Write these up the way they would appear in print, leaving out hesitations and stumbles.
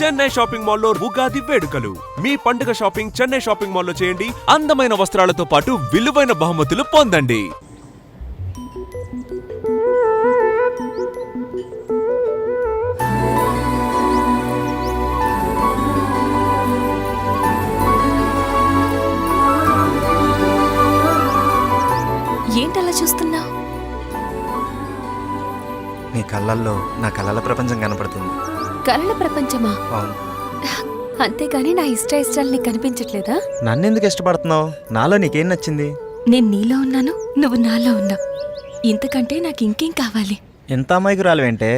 Chennai shopping మాల్లో ఉగాది వేడుకలు. మీ పండుగ షాపింగ్ చెన్నై షాపింగ్ మాల్లో చేయండి. అందమైన వస్త్రాలతో పాటు విలువైన బహుమతులు పొందండి. ఏంటలా చూస్తున్నా? నీ కళ్ళల్లో నా కళల ప్రపంచం కనపడుతుంది. కలల ప్రపంచమా? అవును. అంతేగాని నా ఇష్టాలు నీకు కనిపించట్లేదా? నన్నెందుకు ఇష్టపడుతున్నావు? నాలో నీకేం నచ్చింది? నేను నీలో ఉన్నాను, నువ్వు నాలో ఉన్నావు. ఇంతకంటే నాకు ఇంకేం కావాలి? ఎంత అమాయకురాలువేంటే?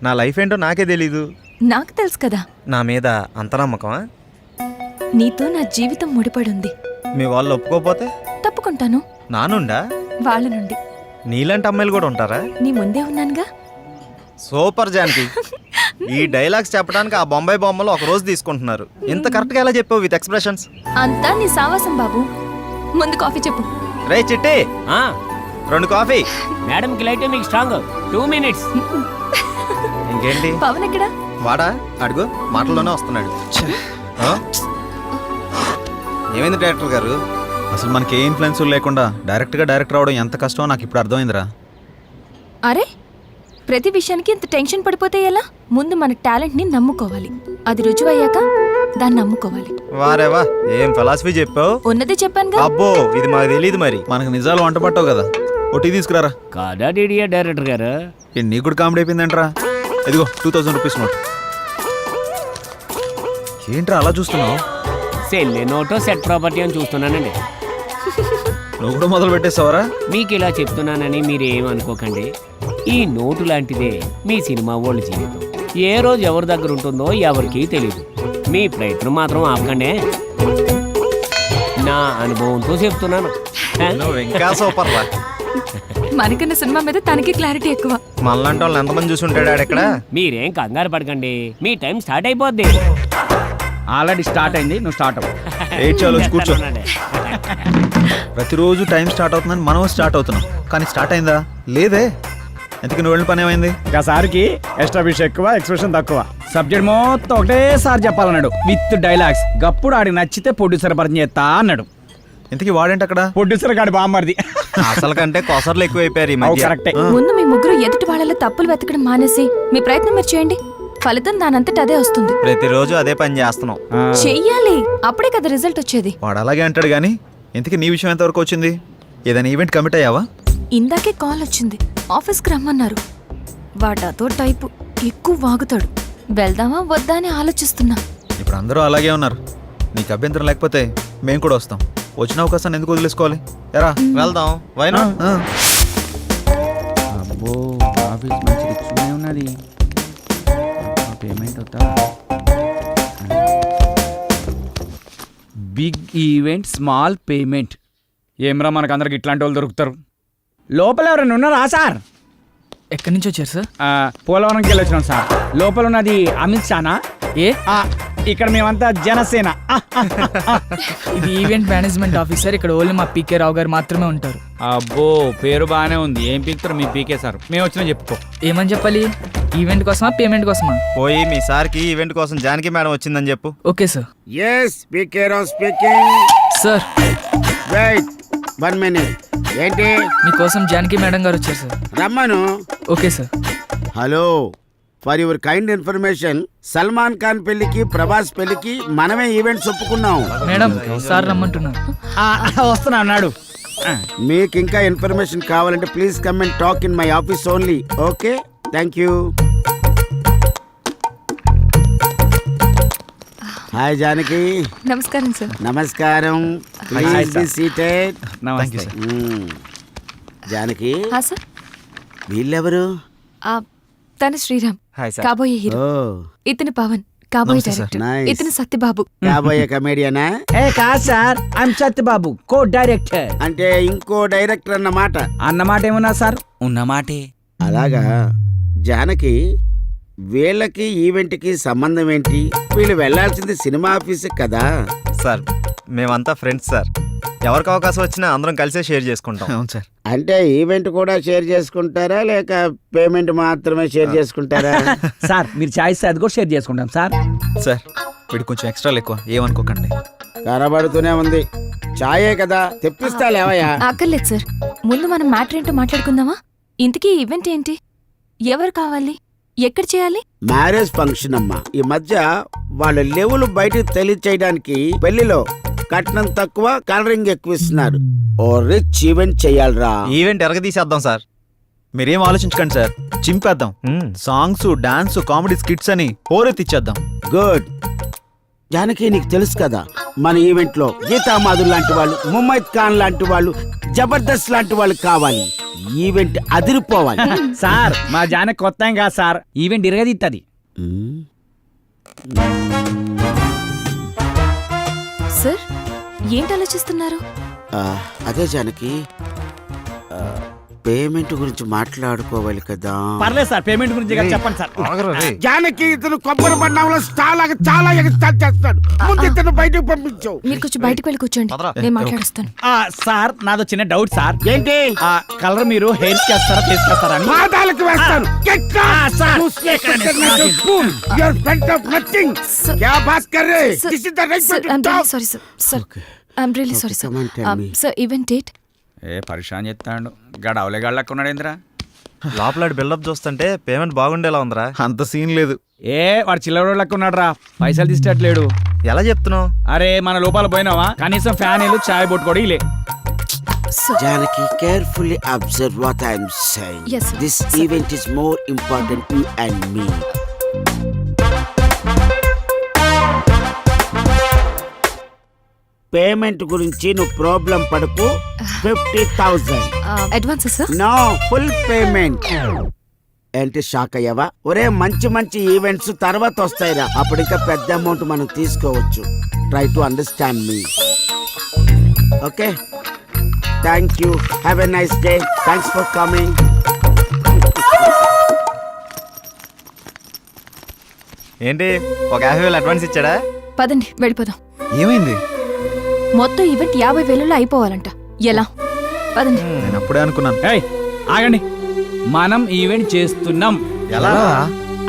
నా లైఫ్ ఏంటో నాకే తెలీదు. నాకు తెలుసు కదా. నా మీద అంత నమ్మకమా? నీతో నా జీవితం ముడిపడుంది. మీ వాళ్ళు ఒప్పుకోపోతే? తప్పుకుంటాను. నానుండా? వాళ్ళ నుండి. నీలాంటి అమ్మాయిలు కూడా ఉంటారా? నీ ముందే ఉన్నానుగా. సూపర్ జానకి. ఈ డైలాగ్స్ చెప్పడానికి ఆ బొంబాయి బొమ్మలు ఒక రోజు తీసుకుంటున్నారు. ఇంత కరెక్ట్గా ఎలా చెప్పావు విత్ ఎక్స్ప్రెషన్స్? అంతా నీ సావాసం బాబు. ముందు కాఫీ చెప్పు. రే చిట్టి, 2 కాఫీ. మేడం కి లైట్ మీకు స్ట్రాంగ్ 2 minutes. ఇంకేంటి? పవన్ ఎక్కడా? వాడా? అడుగు, మాటల్లోనే వస్తున్నాడు. ఏమైంది డైరెక్టర్ గారు? అసలు మనకి ఏ ఇన్ఫ్లుయెన్స్ లేకుండా డైరెక్ట్గా డైరెక్టర్ అవడం ఎంత కష్టమో నాకు ఇప్పుడు అర్థమైందిరా. అరే, ప్రతి విషయానికి ఇంత టెన్షన్ పడిపోతే ఎలా? ముందు మన టాలెంట్ని నమ్ముకోవాలి. అది రుజువయ్యాక దాన్ని నమ్ముకోవాలి. వారేవా, ఏం ఫిలాసఫీ చెప్పావు? ఉన్నదే చెప్పానుగా. అబ్బో, ఇది మాకు తెలియదు. మరి మనకు నిజాలు వంట పట్టవు కదా. టీ తీసుకురారా. కాదా డీడీఏ డైరెక్టర్ గారు? నీకు కూడా కామెడీ అయిపోయిందంటరా. ఇదిగో 2000 రూపీస్ నోట్. ఏంట్రా అలా చూస్తున్నావు? సెల్లే నోటో సెట్ ప్రాపర్టీ అని చూస్తున్నానండి. నువ్వు కూడా మొదలు పెట్టేస్తావరా? మీకు ఇలా చెప్తున్నానని మీరేమనుకోకండి. ఈ నోటు లాంటిదే మీ సినిమా వాళ్ళ జీవితం. ఏ రోజు ఎవరి దగ్గర ఉంటుందో ఎవరికీ తెలియదు. మీ ప్రయత్నం మాత్రం ఆపకండి. నా అనుభవంతో చెప్తున్నాను. నువ్వు ఇంకా సూపర్ రా. మనకన్నా సినిమా మీద తనకి క్లారిటీ ఎక్కువ. మనలాంటి వాళ్ళు ఎంతమంది చూసి ఉంటాడు ఆడెక్కడ? మీరేం కంగారు పడకండి, మీ టైం స్టార్ట్ అయిపోద్ది. ఆల్రెడీ స్టార్ట్ అయింది, నువ్వు స్టార్ట్ అవ్వు. చాలు కూర్చో. ప్రతిరోజు టైం స్టార్ట్ అవుతుందని మనం స్టార్ట్ అవుతున్నాం, కానీ స్టార్ట్ అయిందా? లేదే. ఎందుకు నువ్వు వెళ్ళిన పని ఏమైంది? ఒకసారికి ఎక్స్ట్రా ఫిష్ ఎక్కువ, ఎక్స్ప్రెషన్ తక్కువ. సబ్జెక్ట్ మొత్తం ఒకటేసారి చెప్పాలన్నాడు విత్ డైలాగ్స్. గప్పుడు ఆడికి నచ్చితే ప్రొడ్యూసర్ పరిచయం చేస్తా అన్నాడు. ఇంతకీ వాడేంటి అక్కడ? ప్రొడ్యూసర్ గాడి బామ్మర్ది. అసలు కంటే కొసర్లు ఎక్కువైపోయారు ఈ మధ్య. కరెక్టే. ముందు మీ ముగ్గురు ఎదుటి వాళ్ళలో తప్పులు వెతకడం మానేసి మీ ప్రయత్నం మీరు చేయండి. ఫలితం దానంతట అదే వస్తుంది. ప్రతిరోజు అదే పని చేస్తున్నాం. చెయ్యాలి, అప్పుడే కదా రిజల్ట్ వచ్చేది. వాడు అలాగే అంటాడు కానీ ఇంతకీ నీ విషయం ఎంతవరకు వచ్చింది? ఏదైనా ఈవెంట్ కమిట్ అయ్యావా? ఇందాకే కాల్ వచ్చింది, ఆఫీస్కి రమ్మన్నారు. వాడాతో టైపు, ఎక్కువ వాగుతాడు. వెళ్దామా వద్దా అని ఆలోచిస్తున్నా. ఇప్పుడు అందరూ అలాగే ఉన్నారు. నీకు అభ్యంతరం లేకపోతే మేము కూడా వస్తాం. వచ్చిన అవకాశాన్ని ఎందుకు వదిలేసుకోవాలి? ఎరా వెళ్దాం. వైనా అబ్బో, ఆఫీస్ మంచి రిచ్గానే ఉన్నది. పేమెంట్ అవుతా. Big event, small payment. ఏమ్రా, మనకు అందరికి ఇట్లాంటి వాళ్ళు దొరుకుతారు. లోపల ఎవరైనా ఉన్నారా సార్? ఎక్కడి నుంచి వచ్చారు సార్? పోలవరంకి వెళ్ళి వచ్చినాం సార్. లోపల ఉన్నది అమిత్ షానా? ఏ ఇక్కడ మేమంతా జనసేన. ఇది ఈవెంట్ మేనేజ్మెంట్ ఆఫీసర్. ఇక్కడ ఓన్లీ మా పీకే రావు గారు మాత్రమే ఉంటారు. అబ్బో, పేరు బాగానే ఉంది. ఏం పీకుతారు మీ పీకే సార్? మేము వచ్చినా చెప్పుకో. ఏమని చెప్పాలి? ఈవెంట్ కోసమా, పేమెంట్ కోసమా? పోయి మీ సార్కి ఈవెంట్ కోసం జానకి మేడం వచ్చిందని చెప్పు. Okay sir. Yes, PK Rao speaking. Sir wait 1 minute. ఏంటి? మీకోసం జానకి మేడం గారు వచ్చారు సార్. రమ్మను. Okay sir. Hello, for your kind information, Salman Khan పెళ్లికి, ప్రభాస్ పెళ్లికి మనమే ఈవెంట్స్ ఒప్పుకున్నాం. మేడం, సార్ రమ్మంటున్నారు. వస్తున్నా అన్నాడు. మీకు ఇంకా ఇన్ఫర్మేషన్ కావాలంటే please come and talk in my office only. Okay, thank you. Hi Janaki. నమస్కారం సార్. నమస్కారం. Please be seated. నమస్తే సార్. జానకి, సార్. వీళ్ళెవరు? తను శ్రీరామ్, హాయ్ సార్. కాబోయే హీరో. ఇతను పవన్, కాబోయే డైరెక్టర్. Nice. ఇతను సత్యబాబు, కాబోయే కమేడియనా? ఏ కాదు sir, I'm Satyababu, co director. అంటే ఇంకో డైరెక్టర్ అన్నమాట. అన్నమాట ఏమన్నా సార్? ఉన్నమాటే. అలాగా. జానకి, వీళ్ళకి ఈవెంట్కి సంబంధం ఏంటి? వీళ్ళు వెళ్లాల్సింది సినిమా ఆఫీస్ కదా. సార్, మేమంతా ఫ్రెండ్స్ సార్. ఎవరికి అవకాశం వచ్చినా అందరం కలిసే షేర్ చేసుకుంటాం. అవును సార్. అంటే ఈవెంట్ కూడా షేర్ చేసుకుంటారా లేక పేమెంట్ మాత్రమే షేర్ చేసుకుంటారా? సార్ మీరు చాయిస్ అది కూడా షేర్ చేసుకుంటాం సార్. సార్ వీడు కొంచెం ఎక్స్ట్రాలు ఎక్కువ, ఏమనుకోకండి. కనబడుతూనే ఉంది. చాయే కదా తెప్పిస్తా లేవయ్యా. అక్కర్లేదు సార్, ముందు మనం మ్యాటర్ ఏంటో మాట్లాడుకుందామా? ఇంతకీ ఈవెంట్ ఏంటి? ఎవరు కావాలి? ఎక్కడ చేయాలి? మ్యారేజ్ ఫంక్షన్ అమ్మా. ఈ మధ్య వాళ్ళ లెవెల్ బయటకు తెలియచేయడానికి పెళ్లిలో కట్నం తక్కువ కలరింగ్ ఎక్కువ ఇస్తున్నారు. ఓ రిచ్ ఈవెంట్ చెయ్యాలరా. ఈవెంట్ ఎరగదీసేద్దాం సార్. మీరేం ఆలోచించకండి సార్, చింపేద్దాం. సాంగ్స్, డాన్స్, కామెడీ స్కిట్స్ అని హోరెత్తిచ్చేద్దాం. గుడ్. జానకి నీకు తెలుసు కదా మన ఈవెంట్ లో గీతామాధుర్ లాంటి వాళ్ళు, ముమైత్ ఖాన్ లాంటి వాళ్ళు, జబర్దస్త్ లాంటి వాళ్ళు కావాలి. ఈవెంట్ అదిరిపోవాలి. సార్ మా జానకి కొత్త ఏం కాదు సార్, ఈవెంట్ ఇరగదిత్తది. సార్ ఏంటి ఆలోచిస్తున్నారు? అదే జానకి, పేమెంట్ గురించి మాట్లాడుకోవాలి కదా. పర్లేదు సార్, పేమెంట్ గురించి కదా చెప్పండి సార్. జానకి ఇతను కొబ్బరి బండంలో చాలా ఎగస్టాల్ చేస్తాడు. ముందు ఇతను బయటకు పంపించు. మీరు కొంచెం బయటకు వెళ్ళి కూర్చోండి, నేను మాట్లాడుస్తాను. సార్ నాదో చిన్న డౌట్ సార్. ఏంటి? కలర్ మీరు హెయిర్ కి వేస్తారా, ఫేస్ కి వేస్తారా అని. పాదాలకు వేస్తాను. Sir event date? ఏ పరిశాన్ చెప్తాడు గడవలే గళ్ళకున్నాడు ఏంద్రా. లోపల బిల్డప్ చూస్తుంటే పేమెంట్ బాగుండేలా ఉందిరా. అంత సీన్ లేదు. ఏ వాడు చిల్లర లెక్కున్నాడు రా, పైసలు తీసేటట్లేడు. ఎలా చెప్తున్నావు? అరే మన లోపల పోయినావా, కనీసం ఫ్యాన్ వేలు చాయ్ బొట్టు కూడా ఇలే. Janaki, carefully observe what I am saying. Yes, sir. This Sir. event is more important you and me. Payment గురించి నువ్వు ప్రాబ్లం పడకు. 50,000 advance sir? No, full payment. ఏంటి షాక్ అయ్యావా? ఒరే మంచి మంచి ఈవెంట్స్ తర్వాత వస్తాయిరా, అప్పుడు ఇంకా పెద్ద అమౌంట్ మనం తీసుకోవచ్చు. Try to understand me. Okay, thank you. Have a nice day. Thanks for coming. ఏంటి, ఒక 50,000 అడ్వాన్స్ ఇచ్చాడా? పదండి వెళ్ళిపోదాం. ఏమైంది? మొత్తం ఈవెంట్ 50,000లో అయిపోవాలంట. ఎలా? పదండి. నేను అప్పుడే అనుకున్నాను. ఏయ్ ఆగండి, మనం ఈవెంట్ చేస్తున్నాం. ఎలా?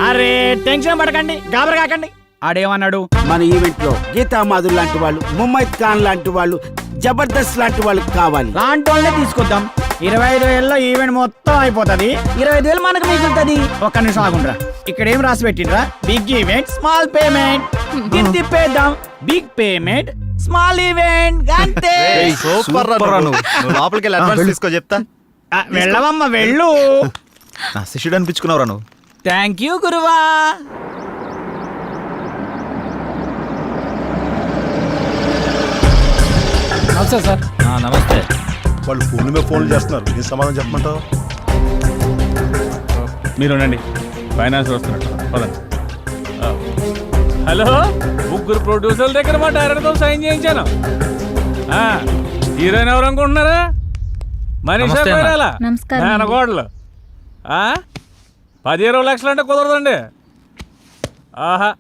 అరే టెన్షన్ పడకండి, గాబర కాకండి. ఆడేమన్నాడు? మన ఈవెంట్ లో గీతామాధుర్ లాంటి వాళ్ళు, ముమైత్ ఖాన్ లాంటి వాళ్ళు, జబర్దస్త్ లాంటి వాళ్ళు కావాలి. లాంటి వాళ్ళనే తీసుకొద్దాం. 25,000లో ఈవెంట్ మొత్తం అయిపోతుంది. 25,000 మనకు మిగులుతుంది. ఒక్క నిమిషం ఆగుండ్రా, ఇక్కడ ఏం రాసి పెట్టిండ్రా? Big event small payment. ఇది తిప్పేద్దాం. బిగ్ పేమెంట్ స్మాల్ ఈవెంట్ అంతే. సూపర్ రా నువ్వు. లోపలికి వెళ్ళి అడ్వాన్స్ తీసుకో చెప్తా. వెళ్ళవమ్మ వెళ్ళు. నా శిష్యుడు అనిపించుకున్నావురా నువ్వు. థ్యాంక్ యూ గురువా. నమస్తే సార్. నమస్తే. వాళ్ళు ఫోన్ల మీద ఫోన్లు చేస్తున్నారు, ఏం సమాధానం చెప్పమంటావు? మీరు ఉండండి, ఫైనాన్స్ వస్తున్నట్టు. పదండి. హలో, ముగ్గురు ప్రొడ్యూసర్ల దగ్గర మా డైరెక్టర్తో సైన్ చేయించాను. హీరోయిన్ ఎవరు అనుకుంటున్నారా? మనీషా కొయిరాలా, మేనకోడలు. 10-20 లక్షలు అంటే కుదరదండి. ఆహా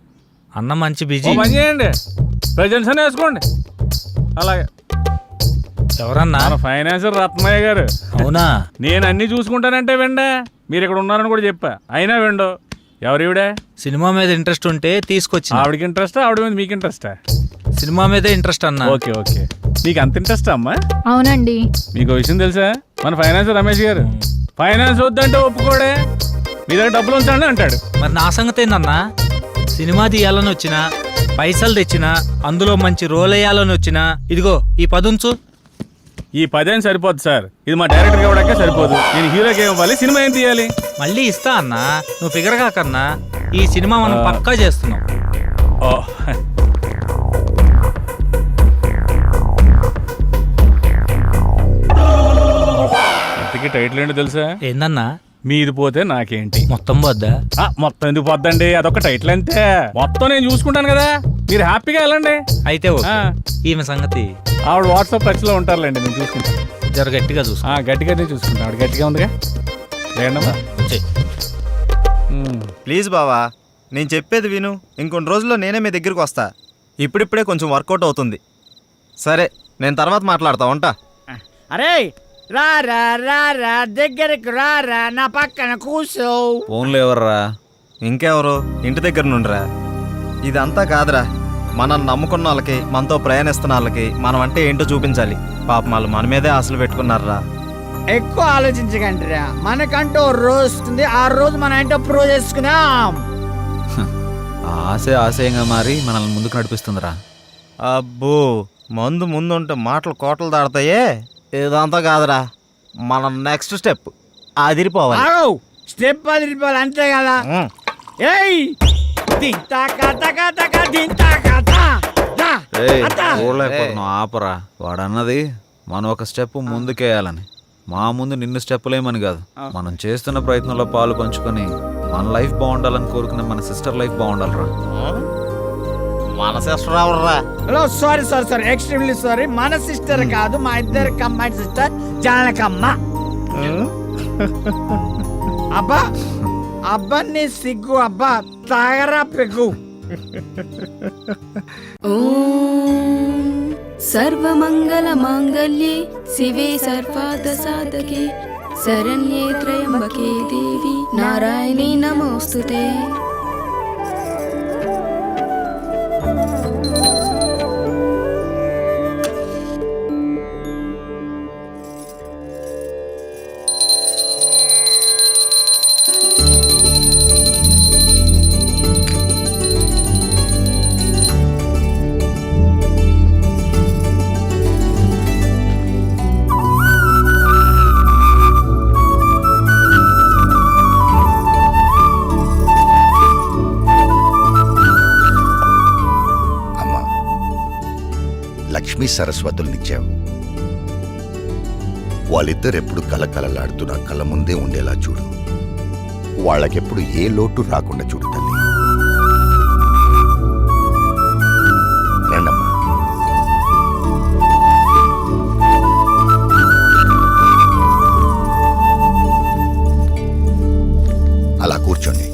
అన్న మంచి బిజీ. పని చేయండి, ప్రజెంట్స్ అని వేసుకోండి. అలాగే. ఎవరన్నా? మన ఫైనాన్సర్ రత్నయ్య గారు. అవునా? నేను అన్ని చూసుకుంటానంటే వెండా, మీరు ఇక్కడ ఉన్నారని కూడా చెప్పా, అయినా వెండో. ఎవరివిడే? సినిమా మీద ఇంట్రెస్ట్ ఉంటే తీసుకొచ్చి. ఆవిడకి ఇంట్రెస్టా, ఆవిడ మీద మీకు ఇంట్రెస్టా? సినిమా మీదే ఇంట్రెస్ట్ అన్న. ఓకే ఓకే, మీకు అంత ఇంట్రెస్ట్ అమ్మా? అవునండి. మీకు విషయం తెలుసా, మన ఫైనాన్సర్ రమేష్ గారు ఫైనాన్స్ వద్దంటే ఒప్పుకోడే, మీ దగ్గర డబ్బులు ఉంచండి అంటాడు. మరి నా సంగతి ఏందన్నా? సినిమా తీయాలని వచ్చినా, పైసలు తెచ్చినా, అందులో మంచి రోల్ వేయాలని వచ్చినా, ఇదిగో ఈ 10 ఉంచు. ఈ 10 సరిపోద్ది సార్, ఇది మా డైరెక్టర్ ఇవ్వడానికే సరిపోదు. నేను హీరోకి ఏం ఇవ్వాలి, సినిమా ఏం తీయాలి? మళ్ళీ ఇస్తా అన్నా, నువ్వు ఫిగర్ కాకన్నా. ఈ సినిమా మనం పక్కా చేస్తున్నాం. ఓ ఇంతకీ టైటిల్ ఏంటో తెలుసా? ఏందన్నా? మీది పోతే నాకేంటి. మొత్తం వద్దా? మొత్తం ఎందుకు పోద్దండి, అదొక టైటిల్ అంతే. మొత్తం నేను చూసుకుంటాను కదా, మీరు హ్యాపీగా వెళ్ళండి. అయితే ఓకే. ఈమె సంగతి ఆవిడ వాట్సాప్ టచ్లో ఉంటారులేండి, నేను చూసుకుంటాను. జర గట్టిగా చూసుకో. గట్టిగానే చూసుకుంటాను. ఆవిడ గట్టిగా ఉందిగా. లేదమ్మా వచ్చేయ్. ప్లీజ్ బావా, నేను చెప్పేది విను. ఇంకొన్ని రోజుల్లో నేనే మీ దగ్గరికి వస్తా. ఇప్పుడిప్పుడే కొంచెం వర్కౌట్ అవుతుంది. సరే, నేను తర్వాత మాట్లాడతా ఉంటా. అరే రా రా రా రా దగ్గరకు రా రా నా పక్కన కూర్చో. ఫోన్లో ఎవర్రా? ఇంకెవరు? ఇంటి దగ్గర నుండిరా. ఇదంతా కాదురా, మనం నమ్ముకున్న వాళ్ళకి, మనతో ప్రయాణిస్తున్న వాళ్ళకి మనం అంటే ఏంటో చూపించాలి. పాపం వాళ్ళు మన మీదే ఆశలు పెట్టుకున్నారా. ఎక్కువ ఆలోచించకండిరా, మనకంటూ ఓ రోజు వస్తుంది, ఆ రోజు మనం ఏంటో ప్రూవ్ చేసుకున్నాం. ఆశయంగా మారి మనల్ని ముందుకు నడిపిస్తుందిరా. అబ్బో, మందు ముందుంటే మాటలు కోటలు దాడతాయే. ఇదంతా కాదురా, మన నెక్స్ట్ స్టెప్ అదిరిపోవాలి. ఆగు, స్టెప్ అదిరిపోవాలి అంతే కదా. ఏయ్ దింతా కథ కథ దింతా కథ. చూడలేకపోతున్నావు, ఆపరా. వాడన్నది మనం ఒక స్టెప్ ముందుకేయాలని. మా ముందు నిన్ను స్టెప్పులేమని కాదు, మనం చేస్తున్న ప్రయత్నంలో పాలు పంచుకొని మన లైఫ్ బాగుండాలని కోరుకునే మన సిస్టర్ లైఫ్ బాగుండాలిరా. మన సిస్టర్ ఎవర్రా? Hello, sorry sorry sorry, extremely sorry. మన సిస్టర్ కాదు, మా ఇద్దరు కమ్మాయి సిస్టర్ జానకమ్మ. అబ్బా అబ్బా నీ సిగ్గు, అబ్బా తాగరా పెగ్గు. సర్వమంగళ మాంగళ్యే శివే సర్వార్థ సాధకే శరణ్యే త్రయంబకే దేవి నారాయణీ నమోస్తుతే. లక్ష్మీ సరస్వతులనిచ్చావు. వాళ్ళిద్దరెప్పుడు కలకలలాడుతూ నా కళ్ళ ముందే ఉండేలా చూడు. వాళ్ళకెప్పుడు ఏ లోటు రాకుండా చూడు తల్లి. రండమ్మా. అలా కూర్చోండి.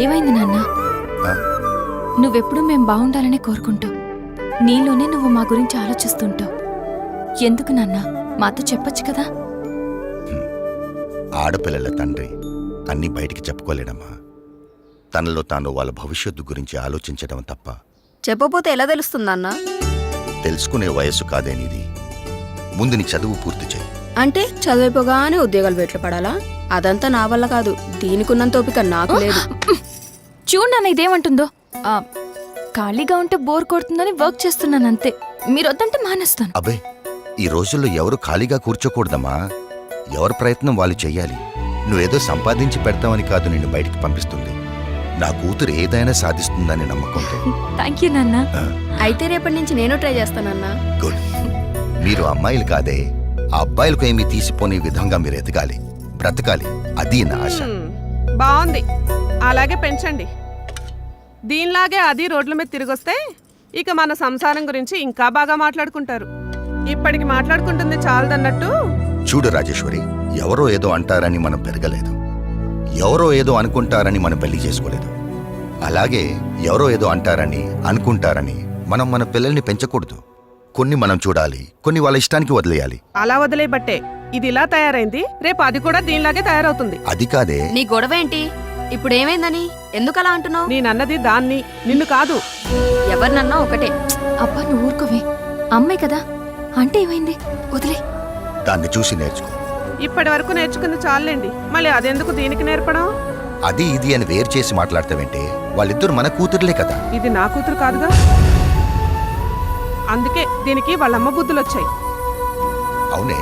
ఏమైంది నాన్న? నువ్వెప్పుడు మేం బాగుండాలనే కోరుకుంటావు. నీలోనే నువ్వు మా గురించి ఆలోచిస్తుంటావు. ఎందుకు నాన్న? మాతో చెప్పొచ్చు కదా. ఆడపిల్లల తండ్రి అన్నీ బయటికి చెప్పుకోలేడమ్మా. తనలో తాను వాళ్ళ భవిష్యత్తు గురించి ఆలోచించడం తప్ప. చెప్పపోతే ఎలా తెలుస్తుందన్నా? తెలుసుకునే వయస్సు కాదేనిది. ముందు నీ చదువు పూర్తి చేయి. అంటే చదివిపోగానే ఉద్యోగాలు వెట్లు పడాలా? అదంతా నా వల్ల కాదు. దీనికున్నంత ఓపిక నాకు లేదు. చూడు నాన్న ఇదేమంటుందో. ఖాళీగా ఉంటే బోర్ కొడుతుందని వర్క్ చేస్తున్నాను అంతే. మీరు వద్దంటే మానేస్తాను. అబ్బే, ఈ రోజుల్లో ఎవరు ఖాళీగా కూర్చోకూడదమ్మా. ఎవరి ప్రయత్నం వాళ్ళు చెయ్యాలి. నువ్వేదో సంపాదించి పెడతావని కాదు నిన్ను బయటికి పంపిస్తుంది. నా కూతురు ఏదైనా సాధిస్తుందని నమ్మకంతో. థ్యాంక్ యూ నాన్న. అయితే రేపటి నుంచి నేను ట్రై చేస్తానన్నా. గుడ్. మీరు అమ్మాయిలు కాదే, ఆ అబ్బాయిలకు ఏమీ తీసిపోని విధంగా మీరు ఎదగాలి, బ్రతకాలి. అది నా ఆశ. బాగుంది, అలాగే పెంచండి. దీనిలాగే అది రోడ్ల మీద తిరిగొస్తే ఇక మన సంసారం గురించి ఇంకా బాగా మాట్లాడుకుంటారు. ఇప్పటికి మాట్లాడుకుంటుంది చాలదన్నట్టు. చూడు రాజేశ్వరి, ఎవరో ఏదో అంటారని మనం పెరగలేదు. ఎవరో ఏదో అనుకుంటారని మనం పెళ్లి చేసుకోలేదు. అలాగే ఎవరో ఏదో అంటారని అనుకుంటారని మనం మన పిల్లల్ని పెంచకూడదు. కొన్ని మనం చూడాలి, కొన్ని వాళ్ళ ఇష్టానికి వదిలేయాలి. అలా వదిలేబట్టే ఇది ఇలా తయారైంది. రేపు అది కూడా దీనిలాగే తయారవుతుంది. అది కాదే. నీ గొడవ ఏంటి? ఇప్పుడు ఏమైందని? ఎందుకు అలా అంటున్నావు? నేనన్నది దాన్ని, నిన్ను కాదు. ఎవరినన్నా ఒకటే. అబ్బా నువ్వు ఊరుకోవే. అమ్మాయి కదా అంటే ఏమైంది? వదిలే. దాన్ని చూసి నేర్చుకో. ఇప్పటి వరకు నేర్చుకుంది చాలండి, మళ్ళీ అదెందుకు దీనికి నేర్పడం? అది ఇది అని వేరు చేసి మాట్లాడతావంటే వాళ్ళిద్దరు మన కూతురులే కదా. ఇది నా కూతురు కాదుగా. అందుకే దీనికి వాళ్ళమ్మ బుద్ధులు వచ్చాయి. అవునే,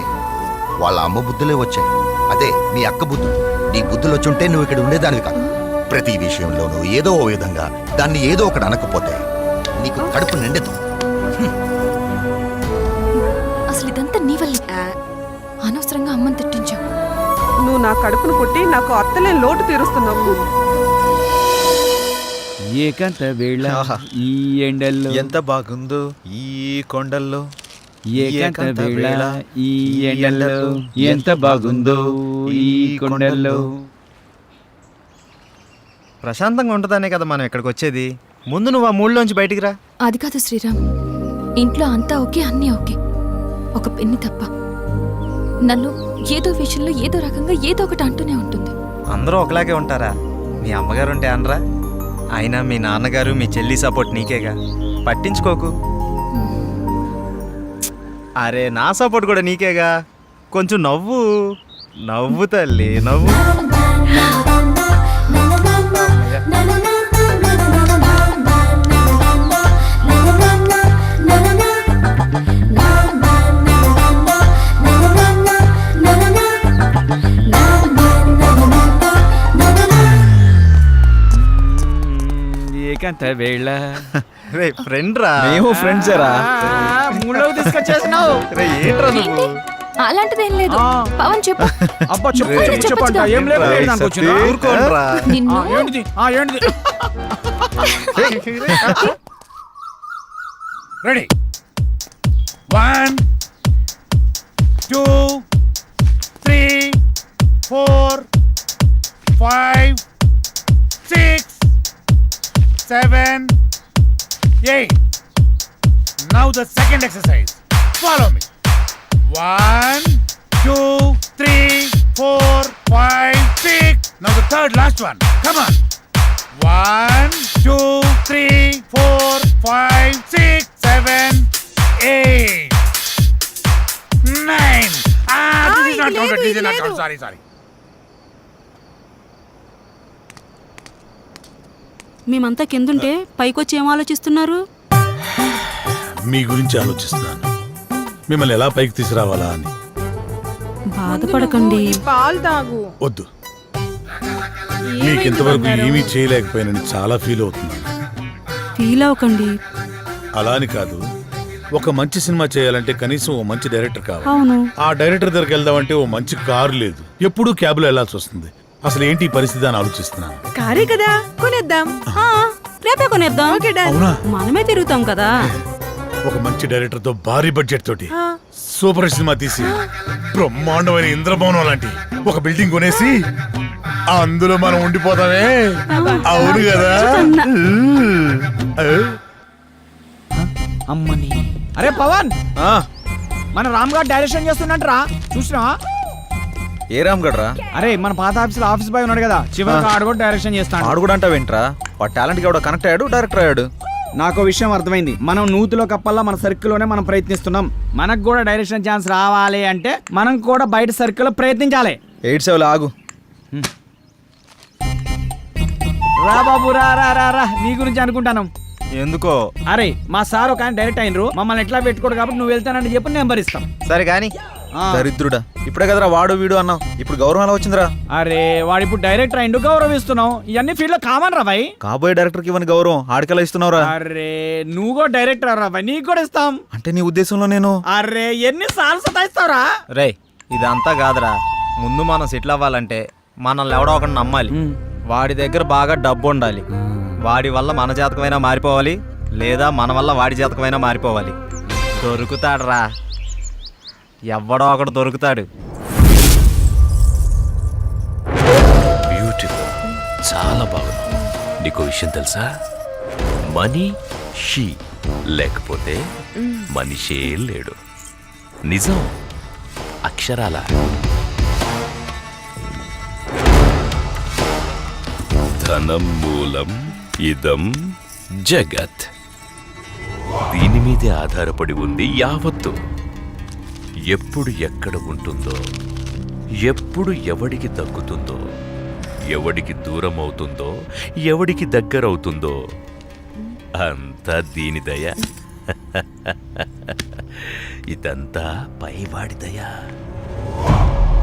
వాళ్ళ అమ్మ బుద్ధులే వచ్చాయి. అదే నీ అక్క బుద్ధులు. నీ బుద్ధులు వచ్చుంటే నువ్వు ఇక్కడ ఉండేదానివి కాదు. ప్రతి విషయంలోనూ ఏదో ఓ విధంగా దాన్ని ఏదో ఒకటి అనకపోతే నీకు కడుపు నిండదు. అసలు ఇదంతా నీ వల్ల. అనవసరంగా అమ్మని తిట్టించావు. నువ్వు నా కడుపును పుట్టి నాకు అత్తలే లోటు తీరుస్తున్నావు. ఏకంత వేళ ఈ ఎండల్లో ఎంత బాగుందో ఈ కొండల్లో. ఏకాంత వేళ ఈ ఎండల్లో ఎంత బాగుందో ఈ కొండల్లో. ప్రశాంతంగా ఉంటుందనే కదా మనం ఇక్కడికి వచ్చేది. ముందు నువ్వు ఆ మూడులోంచి బయటికి రా. అది కాదు శ్రీరామ్, ఇంట్లో అంతా ఓకే, అన్నీ ఓకే, ఒక పెన్ని తప్ప. నన్ను ఏదో విషయంలో ఏదో రకంగా ఏదో ఒకటి అంటూనే ఉంటుంది. అందరూ ఒకలాగే ఉంటారా? మీ అమ్మగారు ఉంటే అనరా? అయినా మీ నాన్నగారు మీ చెల్లి సపోర్ట్ నీకేగా, పట్టించుకోకు. అరే నా సపోర్ట్ కూడా నీకేగా, కొంచెం నవ్వు నవ్వు తల్లి నవ్వు. ఏకాంత వేళ రే ఫ్రెండ్ రా. మేము ఫ్రెండ్స్ రా. మూడులోకి తీసుకొచ్చేసినావు. రే ఏంట్రా నువ్వు? అలాంటిదేం లేదు. పవన్ చెప్పు. అబ్బా చెప్పు చెప్పంట. ఏం లేదు దానికి వచ్చినా. ఊరుకోండ్రా. నిన్ను ఏంటిది ఏంటిది? Ready 1 2 3 4 5 6 7 8. Now the second exercise. Follow me. 1 2 3 4 5 6. Now the third last one. Come on. 1 2 3 4 5 6 7 8 9. This is not counted. This is not counted. Sorry. మేమంతా కిందుంటే పైకొచ్చి ఏం ఆలోచిస్తున్నారు? మీ గురించి ఆలోచిస్తున్నాను, మిమ్మల్ని ఎలా పైకి తీసుకురావాలా అని. బాధపడకండి. పాలు తాగు. వద్దు, మీకు ఇంతవరకు ఏమీ చేయలేకపోయానని చాలా ఫీల్ అవుతున్నాను. ఫీల్ అవ్వకండి. అలా అని కాదు, ఒక మంచి సినిమా చేయాలంటే కనీసం ఓ మంచి డైరెక్టర్ కావాలి. అవును. ఆ డైరెక్టర్ దగ్గరికి వెళ్దామంటే ఓ మంచి కారు లేదు, ఎప్పుడూ క్యాబ్లో వెళ్లాల్సి వస్తుంది. అసలు ఏంటి ఈ పరిస్థితి అని ఆలోచిస్తున్నాను. కారే కదా, కొనేద్దాం. రేపే కొనేద్దాం. అవునా? మనమే తిరుగుతాం కదా. ఒక మంచి డైరెక్టర్ తో భారీ బడ్జెట్ తోటి సూపర్ సినిమా తీసి బ్రహ్మాండమైన ఇంద్రభవనం లాంటి ఒక బిల్డింగ్ కొనేసి అందులో మనం ఉండిపోతామే. అవును కదా? అమ్మని. అరే పవన్, మన రామ్ గారు డైరెక్షన్ చేస్తున్నట్రా, చూసినా? ఏ రామ్ గడ్రా? అరే మన పాత ఆఫీసులో ఆఫీస్ బాయ్ ఉన్నాడు కదా, చివరికి ఆడు కూడా డైరెక్షన్ చేస్తాడు. ఆడు కూడా అంటావు ఏంట్రా? వాడు టాలెంట్ కి ఎవడో కనెక్ట్ అయ్యాడు, డైరెక్టర్ అయ్యాడు. నాకు విషయం అర్థమైంది. మనం నూతిలో కప్పల్లా మన సర్కిల్లోనే మనం ప్రయత్నిస్తున్నాం. మనకు కూడా డైరెక్షన్ ఛాన్స్ రావాలి అంటే మనం కూడా బయట సర్కిల్లో ప్రయత్నించాలి. 87 ఆగు. రా బాబు రా రా రా రా, నీ గురించి అనుకుంటాను. ఎందుకో? అరే మా సార్ ఒక డైరెక్ట్ అయినరు, మమ్మల్ని ఎట్లా పెట్టుకోడు కాబట్టి నువ్వు వెళ్తానని చెప్పి నెంబర్ ఇస్తాం. సరే కానీ దరిద్రుడా, ఇప్పుడే కదరా వాడు వీడు అన్నావు, ఇప్పుడు గౌరవం ఎలా వచ్చిందిరా? అరే వాడు ఇప్పుడు డైరెక్టర్ అయిండు, గౌరవిస్తున్నావు. ఇవన్నీ ఫీల్డ్ లో కామన్ రా భాయ్. కాబోయే డైరెక్టర్ కి ఇవ్వని గౌరవం ఆడికెలా ఇస్తున్నావురా? అరే నువ్వు కూడా డైరెక్టర్ రా భాయ్, నీకు కూడా ఇస్తాం. అంటే నీ ఉద్దేశంలో నేను? అరే ఎన్నిసార్లు సతాయిస్తావురా? రే ఇదంతా కాదురా, ముందు మనం సెటిల్ అవ్వాలంటే మనల్ని ఎవడో ఒకటి నమ్మాలి. వాడి దగ్గర బాగా డబ్బు ఉండాలి. వాడి వల్ల మన జాతకమైనా మారిపోవాలి, లేదా మన వల్ల వాడి జాతకమైనా మారిపోవాలి. దొరుకుతాడురా, ఎవడో ఒకడు దొరుకుతాడు. బ్యూటిఫుల్, చాలా బాగుంది. నీకు విషయం తెలుసా? మనీ షీ లేకపోతే మనిషే లేడు. నిజం, అక్షరాల. ధనం మూలం ఇదం జగత్. దీని మీదే ఆధారపడి ఉంది యావత్తు. ఎప్పుడు ఎక్కడ ఉంటుందో, ఎప్పుడు ఎవడికి దక్కుతుందో, ఎవడికి దూరం అవుతుందో, ఎవడికి దగ్గరవుతుందో అంతా దీని దయ. ఇదంతా పైవాడి దయ,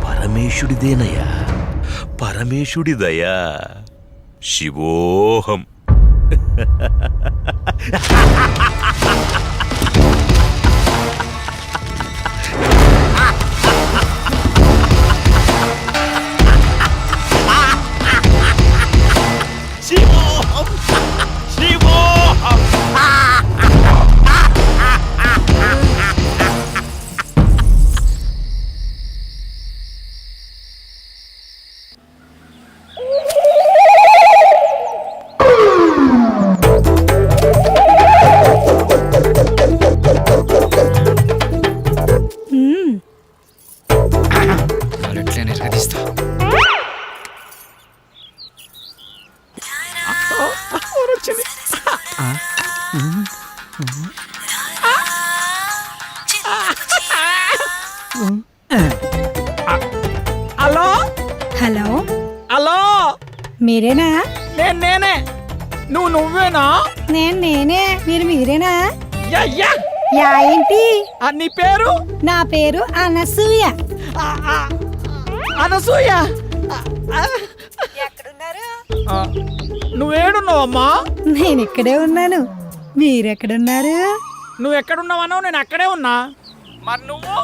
పరమేశుడిదేనయ్యా, పరమేశుడి దయ. శివోహం. శివోహం, శివోహం. హలో హలో హలో, మీరేనా? నేనే. నువ్వేనా? నేనే. మీరేనా? యా. యా ఏంటి? నీ పేరు? నా పేరు అనసూయ. అనసూయ. ఎక్కడున్నారు? నువ్వేడున్నావమ్మా? నేను ఇక్కడే ఉన్నాను. మీరెక్కడున్నారు? నువ్వు ఎక్కడున్నావనో నేను అక్కడే ఉన్నా. మరి నువ్వు?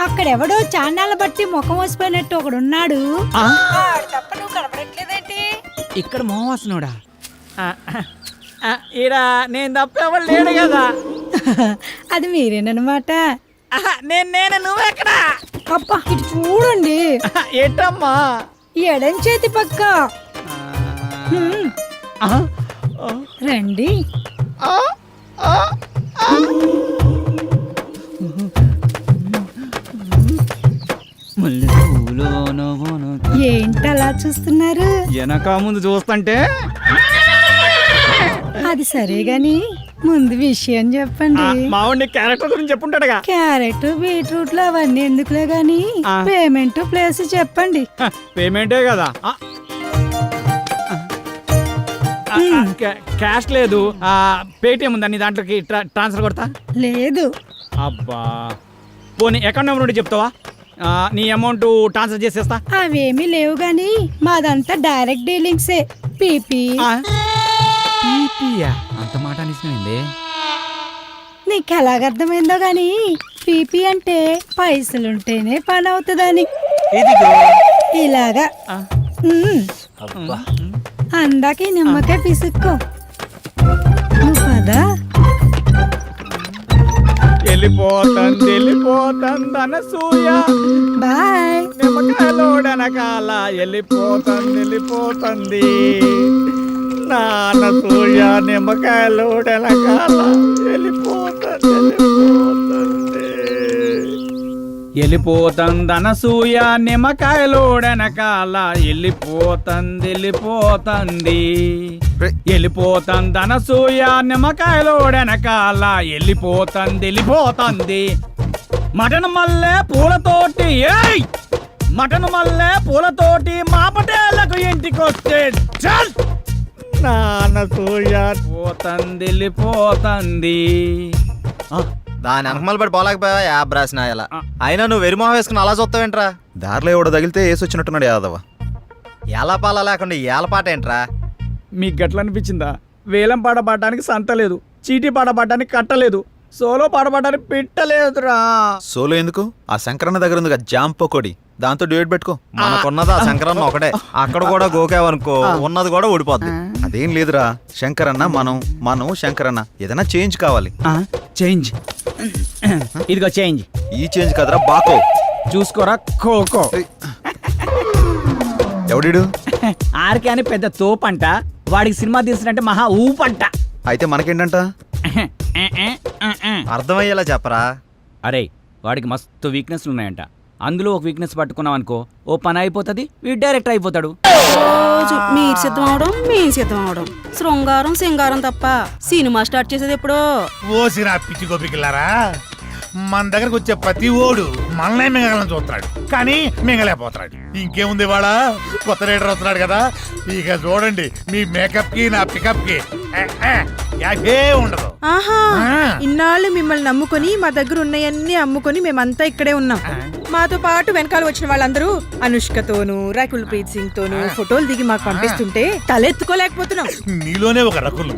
అక్కడెవడో చాండాల బట్టి ముఖం వసిపోయినట్టు ఒకడున్నాడు. తప్ప నువ్వు కనపడట్లేదేంటి? ఇక్కడ మోహవాసనుడా? ఈడ నేను తప్ప ఎవరు లేడు కదా. అది మీరేనమాట. నేను నువ్వెక్కడా? అబ్బా ఇటు చూడండి. ఏంటమ్మా? ఎడం చేతి పక్క. రండి. ఏంటలా చూస్తున్నారు? వెనక ముందు చూస్తుంటే. అది సరే గాని ముందు విషయం చెప్పండి. మావాడి క్యారెక్టర్ గురించి చెప్పుంటాడుగా. క్యారెట్ బీట్రూట్లు అవన్నీ ఎందుకులే గాని పేమెంట్ ప్లేస్ చెప్పండి. పేమెంటే కదా. క్యాష్ లేదు, పేటిఎం ఉందా నీ దాంట్లోకి ట్రాన్స్ఫర్ కొడతా? లేదు. అబ్బా పోనీ అకౌంట్ నెంబర్ ఉంటే చెప్తావా? నీ అమౌంట్ ట్రాన్స్ఫర్ చేసేస్తా. అవేమీ లేవు గాని మాదంతా డైరెక్ట్ డీలింగ్సే. పీపీ. అంత మాట అనిసినండి. నీకు ఎలాగర్థమైందో గాని పీపీ అంటే పైసలుంటేనే పని అవుతుందని. ఇలాగా అందాక నిమ్మకాయ పిసుక్కో. నువ్వు పదా. వెళ్ళిపోతుంది అనసూయ. బాయ్. నిమ్మకాయలోడనకాల వెళ్ళిపోతుంది. నానసూయ నిమ్మకాయలోడనకాల వెళ్ళిపోతుంది అనసూయ నిమ్మకాయలోడనకాల వెళ్ళిపోతుంది అనసూయ నిమ్మకాయలోడనకాల వెళ్ళిపోతుంది. మటన్ మల్లె పూలతోటి మా పటేళ్లకు ఇంటికొస్తే చల్ నానసూయ వెళ్ళిపోతుంది. దాని వెనకమల పడి పోలేకపోయా యాబ్ రాసిన ఇలా. అయినా నువ్వు వెరిమోహం వేసుకుని అలా చూస్తావేంట్రా? దారిలో ఎవడో తగిలితే వేసి వచ్చినట్టున్నాడు యాదవ. ఎలా పాల లేకుండా ఏలపాట ఏంట్రా? మీకు గట్ల అనిపించిందా? వేలం పాట పాడడానికి సంత లేదు, చీటీ పాట పాడడానికి కట్టలేదు, సోలో పాట పాడడానికి పెట్టలేదురా. సోలో ఎందుకు? ఆ శంకరన్న దగ్గర ఉంది జామ్ పకోడి, దాంతో డ్యూయట్ పెట్టుకో. మనకున్నది ఆ శంకరన్న ఒకటే. అక్కడ కూడా గోకేవనుకో ఉన్నది కూడా ఊడిపోద్ది. అదేం లేదురా, శంకరన్న మనం శంకరన్న ఏదైనా చేంజ్ కావాలి. చేంజ్ ఇదిగో చేంజ్. ఈ చేంజ్ కదరా బాకో. చూసుకోరా కోకో. ఎవడిడు? ఆర్కే అని పెద్ద తోపంట, వాడికి సినిమా తీసినట్టే మహా ఊపంట. అయితే మనకేంటంట? అర్థమయ్యేలా చెప్పరా. అరే వాడికి మస్తు వీక్నెస్లు ఉన్నాయంట. అందులో ఒక వీక్నెస్ పట్టుకున్నాం అనుకో, ఓ పని అయిపోతుంది, వీడు డైరెక్టర్ అయిపోతాడు. రోజు మీరు సిద్ధం అవడం మేము సిద్ధం అవడం, శృంగారం సింగారం తప్ప సినిమా స్టార్ట్ చేసేది ఎప్పుడో. ఓసిరా పిచ్చి గోపికిల్లారా, మన దగ్గరకు వచ్చే ప్రతి ఓడు మనల్నే మింగలని చూస్తున్నాడు, కానీ మింగలేకపోతున్నాడు. ఇంకేముంది వాళ్ళ కొత్త రైడర్ వస్తున్నాడు కదా, ఇక చూడండి మీ మేకప్ కి నా పికప్ కి యాభే ఉండదు. ఆహా, ఇన్నాళ్ళు మిమ్మల్ని నమ్ముకొని మా దగ్గర ఉన్నాయన్నీ అమ్ముకొని మేమంతా ఇక్కడే ఉన్నాం. మాతో పాటు వెనకాల వచ్చిన వాళ్ళందరూ అనుష్కతోనూ రకుల్ ప్రీత్ సింగ్ తోనూ ఫోటోలు దిగి మాకు పంపిస్తుంటే తలెత్తుకోలేకపోతున్నాం. నీలోనే ఒక రకుల్,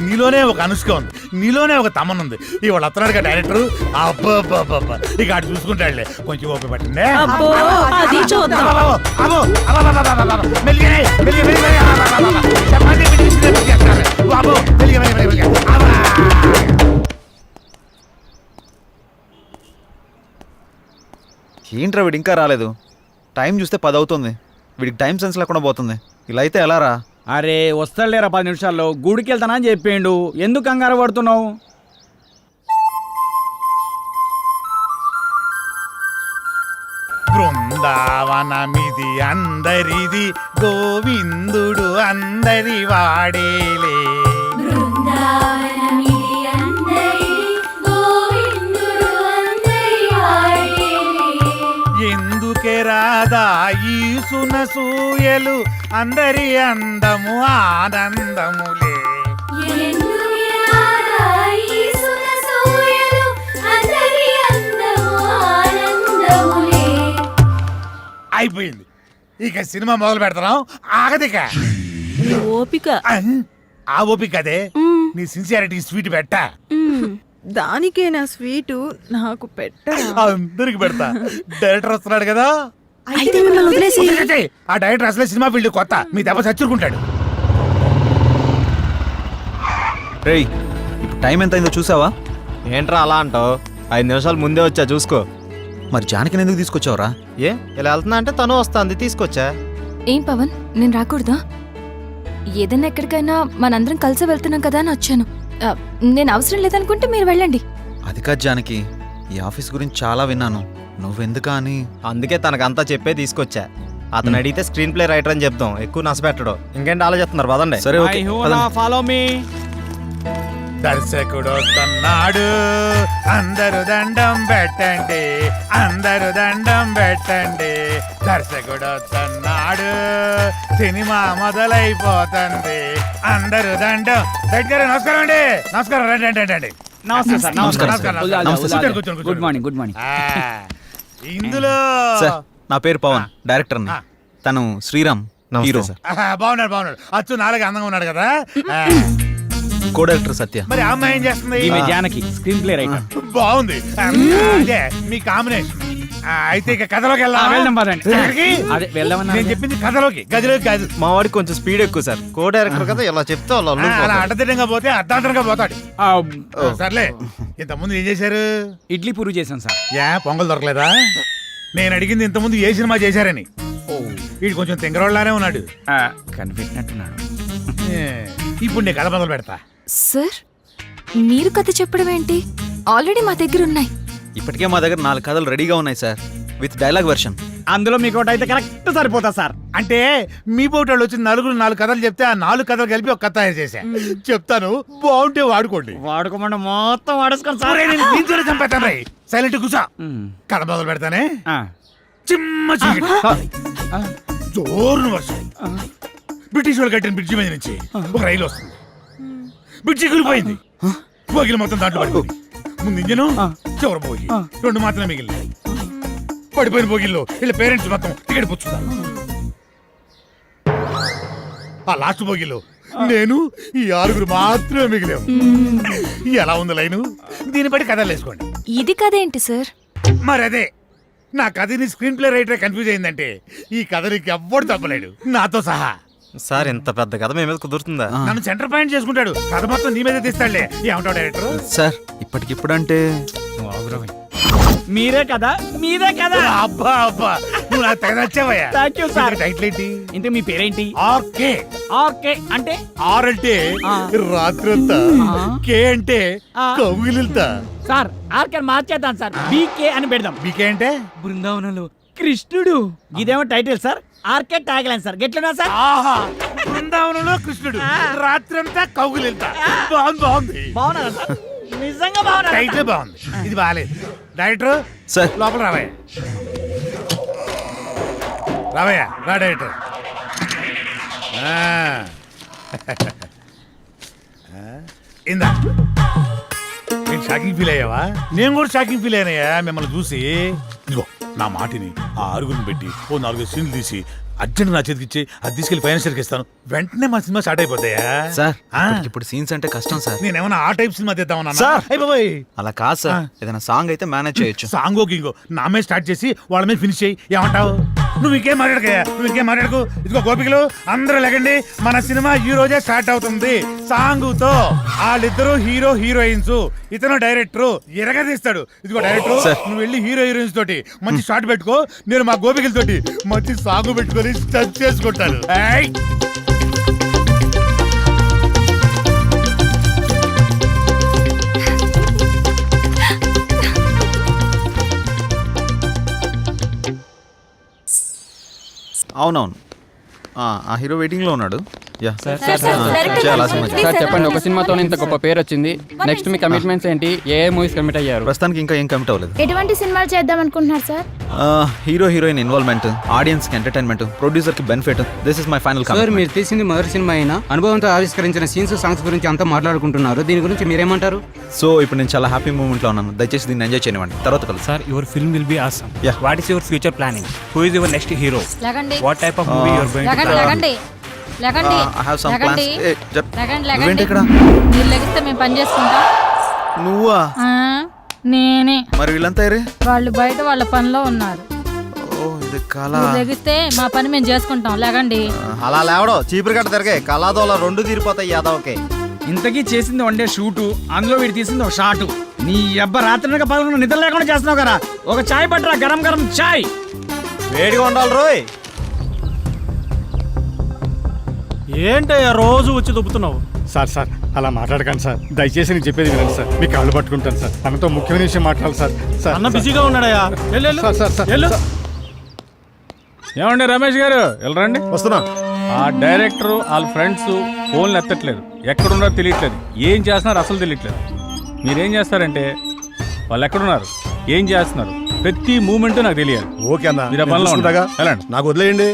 నీలోనే ఒక అనుష్క ఉంది, నీలోనే ఒక తమన్ ఉంది. ఇవాళ వస్తున్నాడు కదా డైరెక్టర్, అబ్బా ఇక అటు చూసుకుంటాడులే. కొంచెం ఓపిక పట్టిందే. ఏంట్రా వీడు ఇంకా రాలేదు? టైం చూస్తే 10 అవుతుంది. వీడికి టైం సెన్స్ లేకుండా పోతుంది. ఇలా అయితే ఎలా రా? అరే వస్తాడులేరా 10 నిమిషాల్లో. గుడికి వెళ్తానా అని చెప్పిండు, ఎందుకు కంగారు పడుతున్నావు? బృందావనమిది అందరిది, గోవిందుడు అందరి వాడేలే. బృందావనమిది రాధా ఈసున సూయలు అందరి అందము ఆనందములే. అయిపోయింది, ఇక సినిమా మొదలు పెడతాం. ఆగదిక ఓపిక. ఆ ఓపిక అదే నీ సిన్సియారిటీ స్వీట్ పెట్ట. దానికే నా స్వీటు నాకు పెట్టరా? అందరికి పెడతా. డైరెక్టర్ వస్తున్నాడు కదా, అయితే మిమ్మల్ని వదిలేసి వదిలేసేయ్. ఆ డైరెక్టర్ అసలే సినిమా ఫీల్డ్ కొత్త, మీ దెబ్బ చచ్చుకుంటాడు. రేయ్ ఇప్పుడు టైం ఎంత అయిందో చూసావా? ఏంట్రా అలా అంటావు? 5 నిమిషాలు ముందే వచ్చా, చూసుకో. మరి జానకిని ఎందుకు తీసుకొచ్చావురా? ఏ ఇలా వెళ్తున్నా అంటే తను వస్తుంది, తీసుకొచ్చా. ఏం పవన్, నేను రాకూడదా? ఏదైనా ఎక్కడికైనా మనందరం కలిసి వెళ్తున్నాం కదా అని వచ్చాను. నేను అవసరం లేదనుకుంటే మీరు వెళ్ళండి. అది కాదు జానకి, ఈ ఆఫీస్ గురించి చాలా విన్నాను, నువ్వెందుకా అని. అందుకే తనకంతా చెప్పే తీసుకొచ్చా. అతను అడిగితే స్క్రీన్ ప్లే రైటర్ అని చెప్తాం, ఎక్కువ నష్టపెట్టడు. ఇంకేంటి ఆలోచిస్తున్నారు? పదండి. సరే ఓకే, ఫాలో మీ. దర్శకుడు వస్తున్నాడు, అందరూ దండం పెట్టండి, అందరూ దండం పెట్టండి. దర్శకుడు వస్తున్నాడు, సినిమా మొదలైపోతుంది, అందరూ దండం. దగ్గర నమస్కారం అండి. నమస్కారం, రండి రండి రండి. నమస్తే సార్. నమస్కారం. కూర్చోండి, కూర్చోండి, గుడ్ మార్నింగ్. Good morning. ఇందులో సార్ నా పేరు పవన్, డైరెక్టర్ని. తను శ్రీరామ్, హీరో. బాగున్నాడు బాగున్నాడు, అచ్చు నాలుగు అందంగా ఉన్నాడు కదా. కో డైరెక్టర్ సత్య. మరి ఆ అమ్మాయి ఏం చేస్తుంది? ఈమె జానకి, స్క్రీన్ ప్లే రైటర్. బాగుంది, అదే మీ కాంబినేషన్. అయితే ఇక కథలోకి వెళ్దాం పదండి. ఎక్కడికి? అదే వెళ్దామన్నా. నేను చెప్పింది కథలోకి, గదిలోకి కాదు. మా వాడికి కొంచెం స్పీడ్ ఎక్కువ సార్, కో డైరెక్టర్ కదా, ఇలా చెప్తే వాళ్ళు అలా అల్లుకుపోతారు. అడ్డదిడ్డంగా పోతే అర్ధాంతరంగా పోతాడు. సర్లే, ఇంతకుముందు ఏం చేశారు? ఇడ్లీ పూరి చేశాను సార్. పొంగల్ దొరకలేదా? నేను అడిగింది ఇంతకుముందు ఏ సినిమా చేశారని. వీడు కొంచెం తింగరోళ్ళనే ఉన్నాడు. కనిపెట్టినట్టున్నాడు. ఇప్పుడు నేను కథ మొదలు పెడతా. సార్, మీరు కథ చెప్పడం ఏంటి? ఆల్రెడీ మా దగ్గర ఉన్నాయి. ఇప్పటికే మా దగ్గర 4 కథలు రెడీగా ఉన్నాయి సార్, విత్ డైలాగ్ వెర్షన్. అందులో మీకు ఒకటి అయితే కరెక్ట్ సరిపోతా సార్. అంటే మీ పోటాళ్ళు వచ్చి 4 కథలు చెప్తే ఆ 4 కథలు కలిపి ఒక కథ తయారు చేశా. చెప్తాను, బాగుంటే వాడుకోండి. వాడుకోమంటే మొత్తం వాడేసుకొని సార్. దీంతోనే చంపేస్తాను రై. సైలెంట్ కూసా. కథ మొదలు పెడతానే. చిమ్మ చీకటి, జోరున వర్షం. బ్రిటిష్ వాళ్ళు కట్టిన బ్రిడ్జి మీద నుంచి ఒక రైలు వస్తుంది. బ్రిడ్జి కూలిపోయింది, బోగిలు మొత్తం దాంట్లో పడిపోయింది. ముందు ఇంజను, చివర బోగి, 2 మాత్రమే మిగిలినాయి. పడిపోయిన బోగిల్లో వీళ్ళ పేరెంట్స్ మొత్తం టికెట్ పుచ్చుతారు. ఆ లాస్ట్ బోగిలో నేను, ఈ 6 మాత్రమే మిగిలాము. ఎలా ఉంది లైను? దీన్ని బట్టి కథలు వేసుకోండి. ఇది కథ ఏంటి సార్? మరి అదే, నా కథని స్క్రీన్ ప్లే రైటర్ కన్ఫ్యూజ్ అయిందంటే ఈ కథ నీకు ఎవ్వడు తప్పలేడు, నాతో సహా. సార్ ఇంత పెద్ద కథ మీ మీద కుదురుతుందా? నన్ను సెంటర్ పాయింట్ చేసుకుంటాడు, కథ మొత్తం నీ మీదే తీస్తాడులే. ఏమంటావు డైరెక్టర్? సార్ ఇప్పటికిప్పుడంటే మీరే కదా, మీరే కదా. అబ్బా అబ్బా, నువ్వు నాకు తెగ నచ్చావయ్యా. Thank you sir. టైటిల్ ఏంటి? ఇంతకు మీ పేరేంటి? ఆర్కే. ఆర్కే అంటే? ఆర్ అంటే రాత్రంతా, కే అంటే కవుగిలితా. సార్ ఆర్కే మార్చేద్దాం సార్, బీకే అని పెడదాం. బీకే అంటే బృందావనంలో కృష్ణుడు. ఇదేమో title sir, RK tag line sir. గెట్లనా సార్? ఆహా, బృందావనంలో కృష్ణుడు, రాత్రంతా కవుగిలితా. బాగుంది బాగుంది. బాగున్నారా సార్? నిజంగా బాగున్నా. టైటిల్ బాగుంది, ఇది బాగాలేదు. డైరెక్టర్ సార్ లోపల రావయ్య. రావయ్య, రా డైరెక్టర్. ఇందా, నేను షాకింగ్ ఫీల్ అయ్యావా? నేను కూడా షాకింగ్ ఫీల్ అయ్యానయ్యా మిమ్మల్ని చూసి. ఇదిగో నా మాటిని, ఆ 6 పెట్టి ఓ 4 సీన్లు తీసి అర్జెంట్ నా చేతికి ఇచ్చి అది తీసుకెళ్లి ఫైనాన్షియల్కి ఇస్తాను. వెంటనే మా సినిమా స్టార్ట్ అయిపోతాయా? సార్ ఇప్పుడు సీన్స్ అంటే కష్టం సార్. నేనేమన్నా ఆ టైప్ సినిమా తీద్దామన్నా? సార్ అయిపోయి అలా కాదు సార్, ఏదైనా సాంగ్ అయితే మేనేజ్ చేయొచ్చు. సాంగో గింగో నా మీద స్టార్ట్ చేసి వాళ్ళ మీద ఫినిష్ చేయి. ఏమంటావు? నువ్వు ఇంకేం మాట్లాడకయ్యా, నువ్వు ఇంకేం మాట్లాడకు. ఇదిగో గోపికలు అందరూ లేకండి, మన సినిమా ఈ రోజే స్టార్ట్ అవుతుంది సాంగుతో. వాళ్ళిద్దరూ హీరో హీరోయిన్స్, ఇతను డైరెక్టర్ ఎరగదీస్తాడు. ఇదిగో డైరెక్టర్, నువ్వు వెళ్ళి హీరో హీరోయిన్స్ తోటి మంచి షాట్ పెట్టుకో, నేను మా గోపికలతోటి మంచి సాంగ్ పెట్టుకొని టచ్ చేసుకుంటాను. అవునవును, ఆ హీరో వెయిటింగ్లో ఉన్నాడు. యా చెప్పండి, ఒక సినిమాతో ఇంత గొప్ప పేరు వచ్చింది. నెక్స్ట్ మీ కమిట్మెంట్స్ ఏంటి? ఏ మూవీస్ కమిట్ అయ్యారు? ప్రస్తుతానికి ఇంకా ఏం కమిట్ అవ్వలేదు. ఎటువంటి సినిమాలు చేద్దాం అనుకుంటున్నారు sir? Hero heroine involvement, audience కి ఎంటర్టైన్మెంట్, ప్రొడ్యూసర్ కి benefit. This is my final commitment. మీరు తీసింది మొదటి సినిమా అయినా అనుభవంతో ఆవిష్కరించిన సీన్స్, సాంగ్స్ గురించి అంతా మాట్లాడుకుంటున్నారు. దీని గురించి మీరేమంటారు? సో ఇప్పుడు నేను చాలా హ్యాపీ మూమెంట్ లో ఉన్నాను. దయచేసి దీన్ని ఎంజాయ్ చేయనివ్వండి. తర్వాత కలుసు. Sir, your film will be awesome. Yeah. What is your future planning? Who is your next hero? లగండి what type of movie your going to లగండి లగండి I have some plans. లగండి ఇక్కడ మీరు లెగిస్తే మేము పని చేసుకుంటాం. నువ్వా? నేనే. మరి వీళ్ళంతా ఏరే? వాళ్ళు బయట వాళ్ళ పనిలో ఉన్నారు. ఓ ఇది కళ. లెగిస్తే మా పని మేము చేసుకుంటాం. లగండి. అలా లేవడో చీపురు కట్ట తిరగే కళాదోళ రెండు తీరిపోతాయి యాదవకే. ఇంతకీ చేసింది వన్ డే షూటు, అందులో వీడు తీసింది ఒక షాటు. నీ అబ్బ రాత్రి పదకొండు నిద్ర లేకుండా చేస్తున్నావు కదా. ఒక చాయ్ పట్టరా, గరం గరం చాయ్. వేడిగా ఉండాలి రోయ్. ఏంటయ్యా రోజు వచ్చి దుబ్బుతున్నావు? సార్ సార్ అలా మాట్లాడకండి సార్. దయచేసి నేను చెప్పేది వినండి సార్. మీ కాళ్ళు పట్టుకుంటాను సార్. తనతో ముఖ్యమైన విషయం మాట్లాడాలి సార్. సార్ అన్న బిజీగా ఉన్నాడయ్యా. సార్ సార్ సార్ ఏమండి రమేష్ గారు వెళ్ళరండి. వస్తున్నా. ఆ డైరెక్టర్ వాళ్ళ ఫ్రెండ్స్ ఫోన్లు ఎత్తట్లేదు, ఎక్కడున్నారో తెలియట్లేదు, ఏం చేస్తున్నారు అసలు తెలియట్లేదు. మీరేం చేస్తారంటే వాళ్ళు ఎక్కడున్నారు, ఏం చేస్తున్నారు, ప్రతి మూమెంట్ నాకు తెలియాలి. ఓకే అన్న, మీరు ఆ పనిలో చూసుకుంటాగా. వెళ్ళండి. నాకు వదిలేయండి.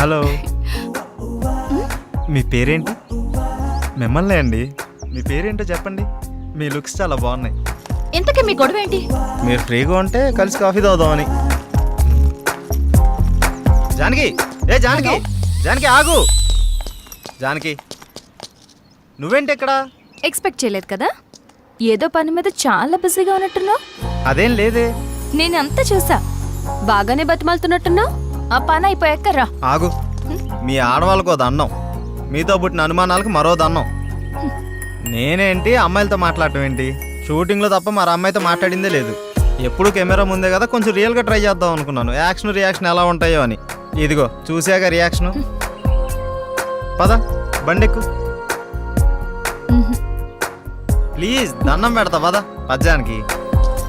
హలో, మీ పేరేంటి? మిమ్మల్ని అండి. మీ పేరేంటో చెప్పండి. మీ లుక్స్ చాలా బాగున్నాయి. ఇంతకీ మీ గొడవ ఏంటి? మీరు ఫ్రీగా ఉంటే కలిసి కాఫీ తాగుదామని. జానకి, ఏ జానకి, జానకి ఆగు. జానకి, నువ్వేంటి ఇక్కడ? ఎక్స్పెక్ట్ చేయలేదు కదా. ఏదో పని మీద చాలా బిజీగా ఉన్నట్టున్నావు. అదేం లేదే. నేను అంతా చూసా. బాగానే బతిమాలుతున్నట్టున్నావు. ఆ పని అయిపోయాక రా. ఆగు. మీ ఆడవాళ్ళకో దండం, మీతో పుట్టిన అనుమానాలకు మరో దండం. నేనేంటి అమ్మాయిలతో మాట్లాడటం ఏంటి? షూటింగ్లో తప్ప మరి అమ్మాయితో మాట్లాడిందే లేదు. ఎప్పుడు కెమెరా ముందే కదా, కొంచెం రియల్గా ట్రై చేద్దాం అనుకున్నాను. యాక్షన్ రియాక్షన్ ఎలా ఉంటాయో అని. ఇదిగో చూసాక రియాక్షను. పద బండెక్కు ప్లీజ్, దండం పెడతా పద. పద్యానికి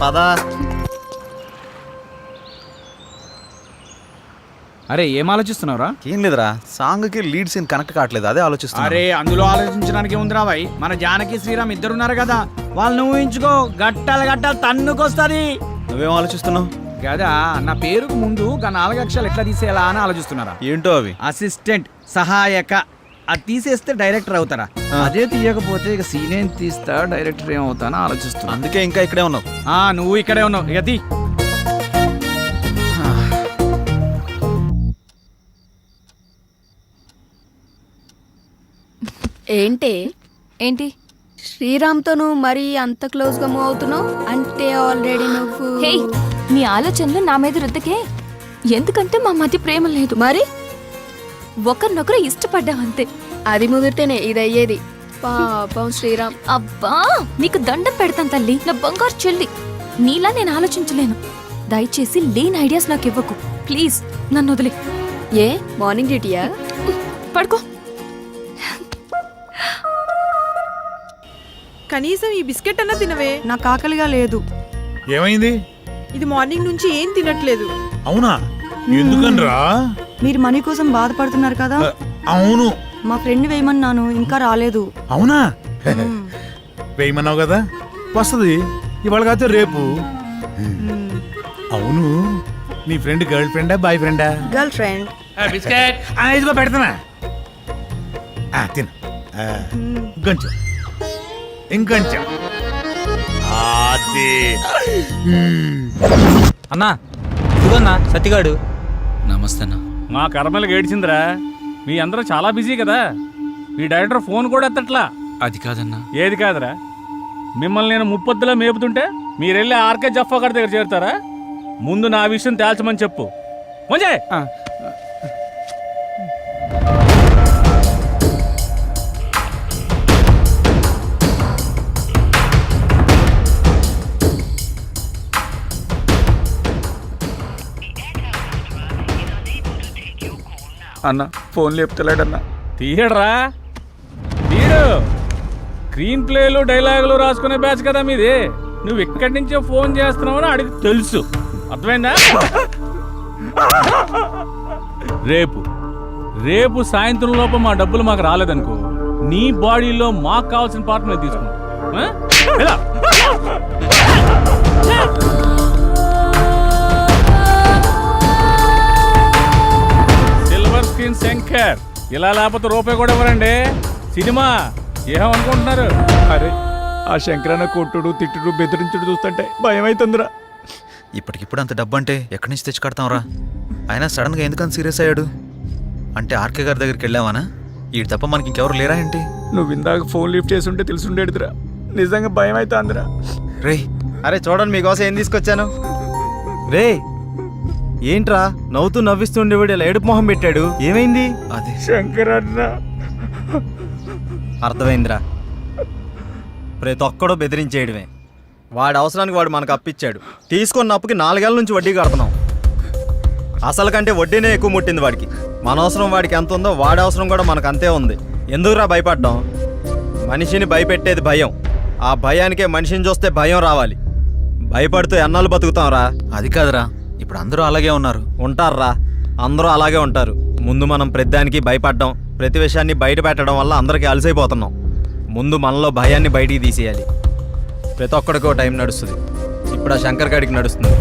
పద. అరే ఏం ఆలోచిస్తున్నావురా? ఏం లేదురా, సాంగ్ కి లీడ్ సీన్ కనెక్ట్ కావట్లేదు, అదే ఆలోచిస్తున్నా. అరే అందులో ఆలోచించడానికి ఉందిరా భాయ్. మన జానకి శ్రీరామ్ ఇద్దరున్నారు కదా, వాళ్ళని ఊహించుకో. గట్టాలు గట్టాలు తన్నుకొస్తుంది. నువ్వేం ఆలోచిస్తున్నావు? కదా నా పేరుకు ముందు 4 అక్షరాలు ఎట్లా తీసేయాలా అని ఆలోచిస్తున్నారా? ఏంటో అవి? అసిస్టెంట్, సహాయక. అది తీసేస్తే డైరెక్టర్ అవుతారా? అదే తీయకపోతే ఇక సీన్ ఏం తీస్తా, డైరెక్టర్ ఏమవుతానో ఆలోచిస్తున్నా. అందుకే ఇంకా ఇక్కడే ఉన్నావు. నువ్వు ఇక్కడే ఉన్నావు. ఇక తీ. ఏంటి శ్రీరామ్తో నువ్వు మరీ అంత క్లోజ్ గా మూవ్ అవుతున్నావు అంటే ఆల్రెడీ నువ్వు. హే, నీ ఆలోచనలు నా మీద రుద్దకే. ఎందుకంటే మా మధ్య ప్రేమ లేదు. మరి ఒకరినొకరు ఇష్టపడ్డాం అంతే. అది ముదిరితేనే ఇది అయ్యేది. పాపం శ్రీరామ్. అబ్బా, నీకు దండం పెడతాను తల్లి, నా బంగారు చెల్లి. నీలా నేను ఆలోచించలేను. దయచేసి లేని ఐడియాస్ నాకు ఇవ్వకు ప్లీజ్. నన్ను వదిలే. ఏ మార్నింగ్ డ్యూటీయా? పడుకో. కనీసం ఈ బిస్కెట్ అన్న తినవే. నాకు ఆకలిగా లేదు. ఏమైంది? ఇది మార్నింగ్ నుంచి ఏం తినట్లేదు. అవునా? ఎందుకనరా? మీరు మనీ కోసం బాధపడుతున్నారు కదా. అవును. మా ఫ్రెండ్ వేయమన్నాను, ఇంకా రాలేదు. అవునా? వేయమన్నావు కదా, వస్తుంది ఇవాళ కాదు రేపు. అవును, నీ ఫ్రెండ్ గర్ల్ ఫ్రెండా బాయ్ ఫ్రెండా? Girl friend. బిస్కెట్ ఇదిగో పెడతానా, తిన. ఇంకొంచెం ఇంకొంచెం. అన్నా ఇదిగోన్నా సత్తిగాడు. నమస్తే అన్న. మా కర్మలకు ఏడ్చిందిరా. మీ అందరూ చాలా బిజీ కదా. మీ డైరెక్టర్ ఫోన్ కూడా ఎత్తట్లా. అది కాదన్నా. ఏది కాదురా? మిమ్మల్ని నేను ముప్పొద్దులో మేపుతుంటే మీరెళ్ళి ఆర్కే జఫా గారి దగ్గర చేరుతారా? ముందు నా విషయం తేల్చమని చెప్పు. మంచి అన్న ఫోన్ లేపుతలేడన్నా. తీయడరా తీయడు. స్క్రీన్ ప్లేలు డైలాగులు రాసుకునే బ్యాచ్ కదా మీది. నువ్వు ఇక్కడి నుంచే ఫోన్ చేస్తున్నావని అడిగి తెలుసు. అర్థమైందా? రేపు సాయంత్రం లోపు మా డబ్బులు మాకు రాలేదనుకో, నీ బాడీలో మాకు కావాల్సిన పార్ట్ మేము తీసుకుంటాం. సిల్వర్ స్క్రీన్ శంకర్ ఇలా లేకపోతే రూపాయి కూడా ఇవ్వరండి. సినిమా ఏమనుకుంటున్నారు? అరే ఆ శంకరన్న కొట్టుడు తిట్టుడు బెదిరించుడు చూస్తుంటే భయం అవుతుందిరా. ఇప్పటికిప్పుడు అంత డబ్బు అంటే ఎక్కడి నుంచి తెచ్చి కడతాంరా? ఆయన సడన్గా ఎందుకంత సీరియస్ అయ్యాడు? అంటే ఆర్కే గారి దగ్గరికి వెళ్ళావానా? వీడు తప్ప మనకి ఇంకెవరు లేరా ఏంటి? నువ్వు ఇందాక ఫోన్ లిఫ్ట్ చేసి ఉంటే తెలుసుండేదిరా. నిజంగా భయం అవుతుందిరా. రే అరే చూడండి మీకోసం ఏం తీసుకొచ్చాను. రే ఏంట్రా నవ్వుతూ నవ్విస్తుండేవాడు ఇలా ఏడుపు మొహం పెట్టాడు, ఏమైంది? అది శంకరన్న అర్థమైందిరా. ప్రతి ఒక్కడో బెదిరించేయడమే. వాడి అవసరానికి వాడు మనకు అప్పిచ్చాడు. తీసుకున్న అప్పుకి 4 ఏళ్ళ నుంచి వడ్డీ కడుతున్నాం. అసలు కంటే వడ్డీనే ఎక్కువ ముట్టింది వాడికి. మన అవసరం వాడికి ఎంత ఉందో వాడి అవసరం కూడా మనకు అంతే ఉంది. ఎందుకురా భయపడ్డాం? మనిషిని భయపెట్టేది భయం. ఆ భయానికే మనిషిని చూస్తే భయం రావాలి. భయపడుతూ ఎన్నాళ్ళు బతుకుతాంరా? అది కాదురా, ఇప్పుడు అందరూ అలాగే ఉన్నారు. ఉంటారా, అందరూ అలాగే ఉంటారు. ముందు మనం ప్రతిదానికి భయపడ్డాం, ప్రతి విషయాన్ని బయట పెట్టడం వల్ల అందరికీ అలసైపోతున్నాం. ముందు మనలో భయాన్ని బయటికి తీసేయాలి. ప్రతి ఒక్కడికో టైం నడుస్తుంది. ఇప్పుడు ఆ శంకర్ గాడికి నడుస్తుంది.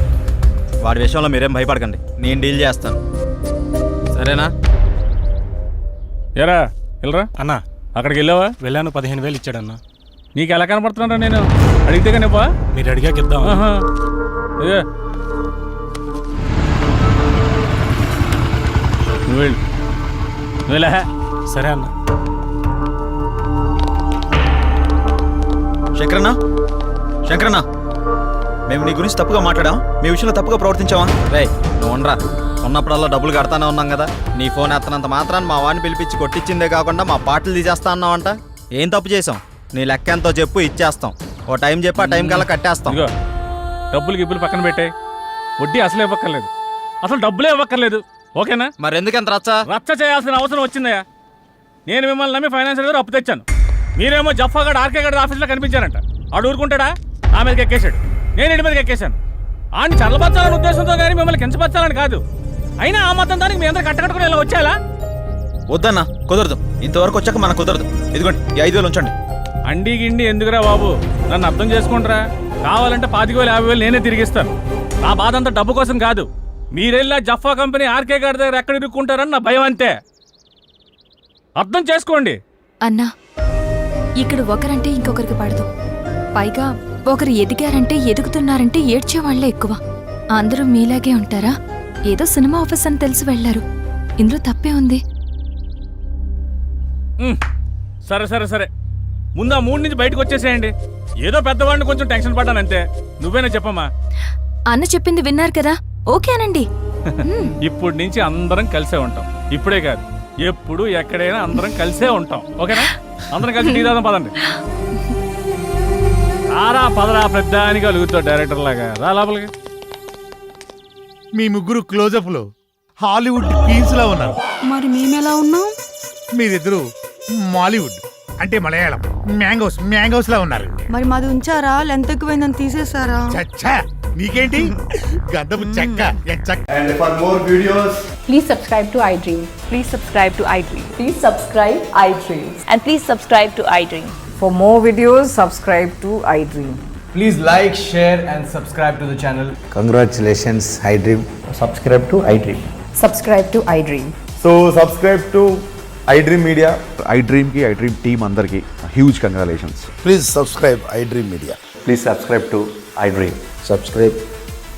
వాడి విషయంలో మీరేం భయపడకండి, నేను డీల్ చేస్తాను. సరేనా? ఎరా వెళ్ళరా అన్నా. అక్కడికి వెళ్ళావా? వెళ్ళాను, 15,000 ఇచ్చాడన్నా. నీకు ఎలా కనపడుతున్నారా? నేను అడిగితే కానీ మీరు అడిగాక ఇద్దాం. నువ్వు వెళ్ళు, నువ్వు వెళ్ళా. సరే అన్న. శంకరన్న, శంకరన్న, మేము నీ గురించి తప్పుగా మాట్లాడాం, మీ విషయంలో తప్పుగా ప్రవర్తించావా? రే నువ్వు ఉండరా. ఉన్నప్పుడల్లా డబ్బులు కడతానే ఉన్నాం కదా. నీ ఫోన్ ఎత్తనంత మాత్రాన్ని మా వాడిని పిలిపించి కొట్టించిందే కాకుండా మా పాటలు తీసేస్తా అన్నావంట. ఏం తప్పు చేసాం? నీ లెక్క ఎంతో చెప్పు, ఇచ్చేస్తాం. ఓ టైం చెప్పి ఆ టైం కల్లా కట్టేస్తాం. ఇదిగో డబ్బులు గిబ్బులు పక్కన పెట్టే. వడ్డీ అసలు ఇవ్వక్కర్లేదు, అసలు డబ్బులే ఇవ్వక్కర్లేదు. ఓకేనా? మరి ఎందుకంత రచ్చ చేయాల్సిన అవసరం వచ్చిందయ్యా. నేను మిమ్మల్ని నమ్మి ఫైనాన్షియల్ గారు అప్పు తెచ్చాను. మీరేమో జఫాగడ్ ఆర్కే గడ్ ఆఫీస్లో కనిపించారంట. ఆడు ఊరుకుంటాడా? నా మీదకి ఎక్కేశాడు, నేను ఇంటి మీదకి ఎక్కేశాను. ఆడిని చల్లబచ్చాలనే ఉద్దేశంతో కానీ మిమ్మల్ని కించపరచాలని కాదు. అయినా ఆ మొత్తం దానికి మీ అందరూ కట్టకట్టుకుని ఇలా వచ్చేలా? వద్దన్నా, కుదరదు. ఇంతవరకు వచ్చాక మనకు కుదరదు. ఇదిగోండి ఈ 5,000 ఉంచండి. అండి గిండి ఎందుకురా బాబు? నన్ను అర్థం చేసుకుంటారా? కావాలంటే 25,000 50,000 నేనే తిరిగిస్తాను. నా బాధ అంతా డబ్బు కోసం కాదు. మీరెళ్ళా జఫా కంపెనీ ఆర్కే గారి దగ్గర ఎక్కడ ఇరుక్కుంటారని నా భయం అంతే. అర్థం చేసుకోండి. అన్నా, ఇక్కడ ఒకరంటే ఇంకొకరికి పడదు. పైగా ఒకరు ఎదిగారంటే ఎదుగుతున్నారంటే ఏడ్చేవాళ్లే ఎక్కువ. అందరూ మీలాగే ఉంటారా? ఏదో సినిమా ఆఫీస్ అని తెలిసి వెళ్లారు. ఇందులో తప్పే ఉంది. సరే సరే సరే, ముందు ఆ 3 నుంచి బయటకు వచ్చేసేయండి. ఏదో పెద్దవాడిని కొంచెం టెన్షన్ పడ్డానంతే. నువ్వేనా చెప్పమ్మా? అన్న చెప్పింది విన్నారు కదా, ఓకేనండి. ఇప్పుడు నుంచి అందరం కలిసే ఉంటాం. ఇప్పుడే కాదు, ఎప్పుడు ఎక్కడైనా అందరం కలిసే ఉంటాం. ఓకేనా? అందరం కలిసి టీ తాగుదాం పదండి. రారా పదరా, పెద్దానికి అలుగుతావు డైరెక్టర్ లాగా. రా లోపలికి. మీ ముగ్గురు క్లోజప్ లో హాలీవుడ్ క్వీన్స్ లా ఉన్నారు. మరి మేమెలా ఉన్నాం? మీరిద్దరు మాలీవుడ్ అంటే మలయాళం మ్యాంగోస్ లా ఉన్నారు. మరి మాది ఉంచారా? లెంత్ ఎక్కువైందని తీసేసారా? చచ్చా నీకేంటి గంధపు చెక్క. And for more videos, please subscribe to iDream. Please subscribe to iDream. Please subscribe iDream. And please subscribe to iDream. For more videos, subscribe to iDream. please like, share and subscribe to the channel. Congratulations, iDream. Subscribe to iDream. Subscribe to iDream. So subscribe to iDream Media. iDream ki iDream team andarki huge congratulations. Please subscribe iDream Media. Please subscribe to iDream. Subscribe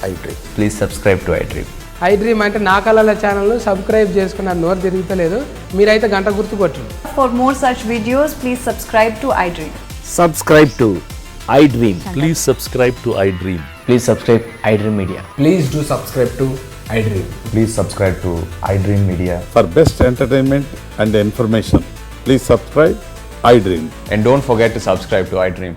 iDream. Please subscribe to iDream. iDream అంటే నా కళల channel subscribe చేసుకున్న నోరు తిరుగుతలేదు. మీరైతే గంట గుర్తు కొట్టండి. For more such videos, please subscribe to iDream. Subscribe to iDream. Please subscribe to iDream. Please subscribe iDream Media. Please do subscribe to iDream. Please subscribe to iDream Media. For best entertainment and information, please subscribe iDream. And don't forget to subscribe to iDream.